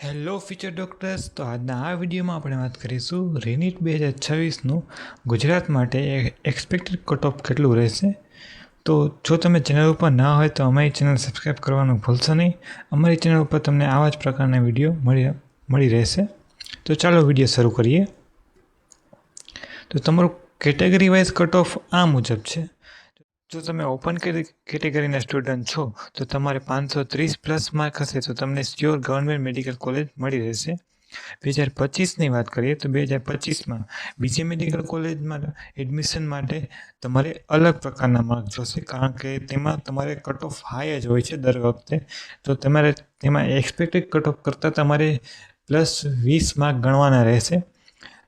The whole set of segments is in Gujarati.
Hello future doctors. તો આજના આ વિડીયોમાં આપણે વાત કરીશું રેનિટ 2026નું ગુજરાત માટે એક્સપેક્ટેડ કટ ઓફ કેટલું રહેશે. તો જો તમે ચેનલ ઉપર ના હોય તો અમારી ચેનલ સબસ્ક્રાઈબ કરવાનું ભૂલશો નહીં. અમારી ચેનલ ઉપર તમને આવા જ પ્રકારના વિડીયો મળી રહેશે. તો ચાલો વિડીયો શરૂ કરીએ. તો તમારું કેટેગરી વાઇઝ કટ ઓફ આ મુજબ છે. જો તમે ઓપન કેટેગરીના સ્ટુડન્ટ છો તો તમારે 530 પ્લસ માર્ક હશે તો તમને શ્યોર ગવર્મેન્ટ મેડિકલ કોલેજ મળી રહેશે. 2025ની વાત કરીએ તો 2025માં બીજી મેડિકલ કોલેજમાં એડમિશન માટે તમારે અલગ પ્રકારના માર્ક જોશે, કારણ કે તેમાં તમારે કટ ઓફ હાઈ જ હોય છે દર વખતે. તો તમારે તેમાં એક્સપેક્ટેડ કટ ઓફ કરતાં તમારે +20 માર્ક ગણવાના રહેશે.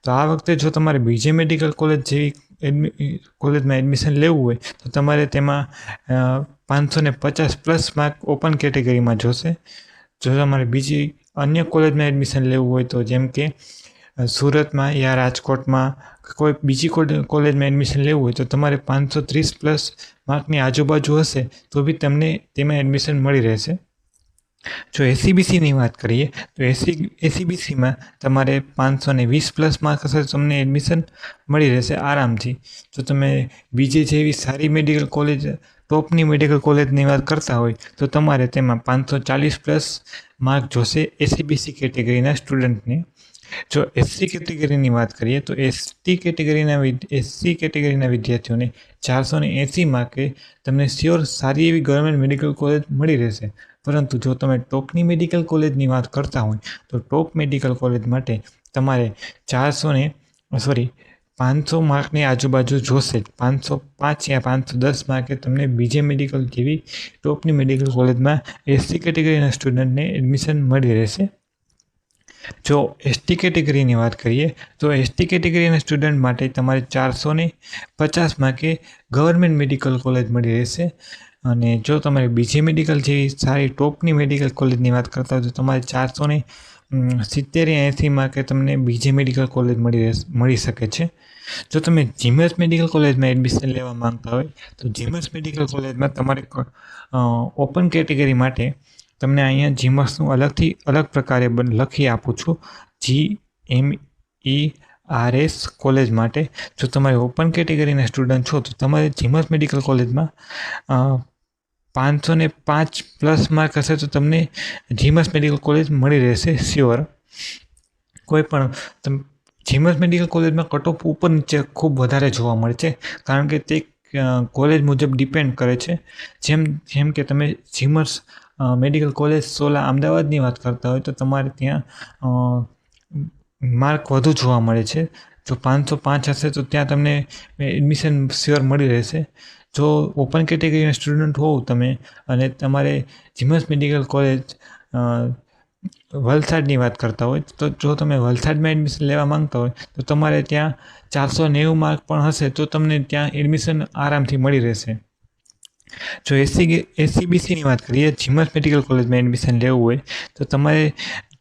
તો આ વખતે જો તમારે બીજી મેડિકલ કોલેજ જેવી કોલેજમાં એડમિશન લેવું હોય તો તમારે તેમાં 550 પ્લસ માર્ક ઓપન કેટેગરીમાં જોશે. જો તમારે બીજી અન્ય કોલેજમાં એડમિશન લેવું હોય તો જેમ કે સુરતમાં યા રાજકોટમાં કોઈ બીજી કોલેજમાં એડમિશન લેવું હોય તો તમારે 530 પ્લસ માર્કની આજુબાજુ હશે તો બી તમને તેમાં એડમિશન મળી રહેશે. જો એસસીબીસીની વાત કરીએ તો એસસીબીસીમાં તમારે 520 પ્લસ માર્ક હશે તો તમને એડમિશન મળી રહેશે આરામથી. જો તમે બીજી જેવી સારી મેડિકલ કોલેજ, ટોપની મેડિકલ કોલેજની વાત કરતા હોય તો તમારે તેમાં 540 પ્લસ માર્ક જોશે એસસીબીસી કેટેગરીના સ્ટુડન્ટને. જો એસસી કેટેગરીની વાત કરીએ તો એસસી કેટેગરીના વિદ્યાર્થીઓને 480 માર્કે તમને શ્યોર સારી એવી ગવર્મેન્ટ મેડિકલ કોલેજ મળી રહેશે. પરંતુ જો તમે ટોપની મેડિકલ કોલેજની વાત કરતા હોય તો ટોપ મેડિકલ કોલેજ માટે તમારે 500 માર્કની આજુબાજુ જોશે. 505 યા 510 માર્કે તમને બીજે મેડિકલ જેવી ટોપની મેડિકલ કોલેજમાં એસસી કેટેગરીના સ્ટુડન્ટને એડમિશન મળી રહેશે. જો એસટી કેટેગરીની વાત કરીએ તો એસટી કેટેગરીના સ્ટુડન્ટ માટે તમારે 450 માર્કે ગવર્મેન્ટ મેડિકલ કોલેજ મળી રહેશે. અને જો તમારે બીજી મેડિકલ જેવી સારી ટોપની મેડિકલ કોલેજની વાત કરતા હોય તો તમારે 470-80 માર્કે તમને બીજી મેડિકલ કોલેજ મળી શકે છે. જો તમે જીમસ મેડિકલ કોલેજમાં એડમિશન લેવા માંગતા હોય તો જીમસ મેડિકલ કોલેજમાં તમારે ઓપન કેટેગરી માટે તમને અહીંયા જીમસનું અલગ પ્રકારે લખી આપું છું. GMERS કોલેજ માટે જો તમારે ઓપન કેટેગરીના સ્ટુડન્ટ છો તો તમારે જીમસ મેડિકલ કોલેજમાં 505 પ્લસ માર્ક હશે તો તમને જીમસ મેડિકલ કોલેજ મળી રહેશે શ્યોર. કોઈ પણ જીમસ મેડિકલ કોલેજમાં કટ ઓફ ઉપર નીચે ખૂબ વધારે જોવા મળે છે, કારણ કે તે કોલેજ મુજબ ડિપેન્ડ કરે છે. જેમ કે તમે જીમસ મેડિકલ કોલેજ સોલા અમદાવાદની વાત કરતા હોય તો તમારે ત્યાં માર્ક વધુ જોવા મળે છે. જો 505 હશે તો ત્યાં તમને એડમિશન શ્યોર મળી રહેશે. જો ઓપન કેટેગરીના સ્ટુડન્ટ હોવ તમે અને તમારે જીમસ મેડિકલ કોલેજ વલસાડની વાત કરતા હોય તો જો તમે વલસાડમાં એડમિશન લેવા માંગતા હોય તો તમારે ત્યાં 490 માર્ક પણ હશે તો તમને ત્યાં એડમિશન આરામથી મળી રહેશે. જો એસસીબીસીની વાત કરીએ, જીમસ મેડિકલ કોલેજમાં એડમિશન લેવું હોય તો તમારે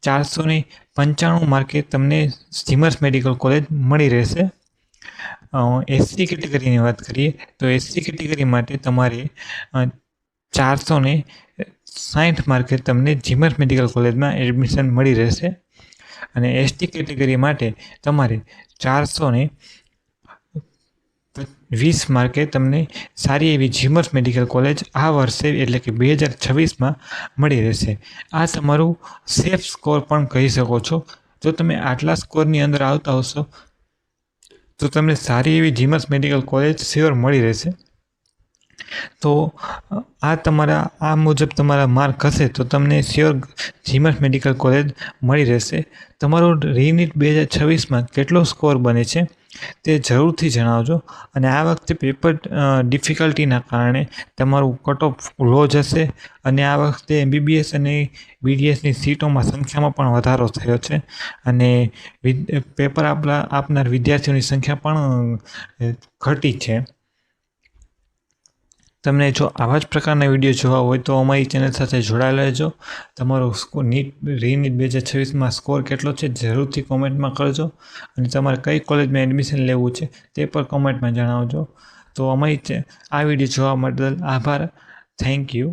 495 માર્કે તમને જીમસ મેડિકલ કોલેજ મળી રહેશે. એસસી કેટેગરીની વાત કરીએ તો એસસી કેટેગરી માટે તમારે 460 માર્કે તમને જીમસ મેડિકલ કોલેજમાં એડમિશન મળી રહેશે. અને એસટી કેટેગરી માટે તમારે 420 માર્કે તમને સારી એવી જીમસ મેડિકલ કોલેજ આ વર્ષે એટલે કે 2026માં મળી રહેશે. આ તમારું સેફ સ્કોર પણ કહી શકો છો. જો તમે આટલા સ્કોરની અંદર આવતા હશો તો તમને સારી એવી જીમસ મેડિકલ કોલેજ શ્યોર મળી રહેશે. તો આ મુજબ તમારા માર્ક હશે તો તમને શ્યોર જીમસ મેડિકલ કોલેજ મળી રહેશે. તમારો રીનીટ 2026માં કેટલો સ્કોર બને છે તે જરૂરથી જણાવજો. અને આ વખતે પેપર ડિફિકલ્ટીના કારણે તમારું કટ ઓફ લો જશે અને આ વખતે એમબીબીએસ અને બીડીએસની સીટોમાં સંખ્યામાં પણ વધારો થયો છે અને પેપર આપનાર વિદ્યાર્થીઓની સંખ્યા પણ ઘટી છે. તમને જો આવા જ પ્રકારના વિડીયો જોવા હોય તો અમારી ચેનલ સાથે જોડાયેલા રહેજો. તમારો રીનીટ 2026માં સ્કોર કેટલો છે જરૂરથી કોમેન્ટમાં કરજો અને તમારે કઈ કોલેજમાં એડમિશન લેવું છે તે પણ કોમેન્ટમાં જણાવજો. તો અમારી આ વિડીયો જોવા બદલ આભાર. Thank you.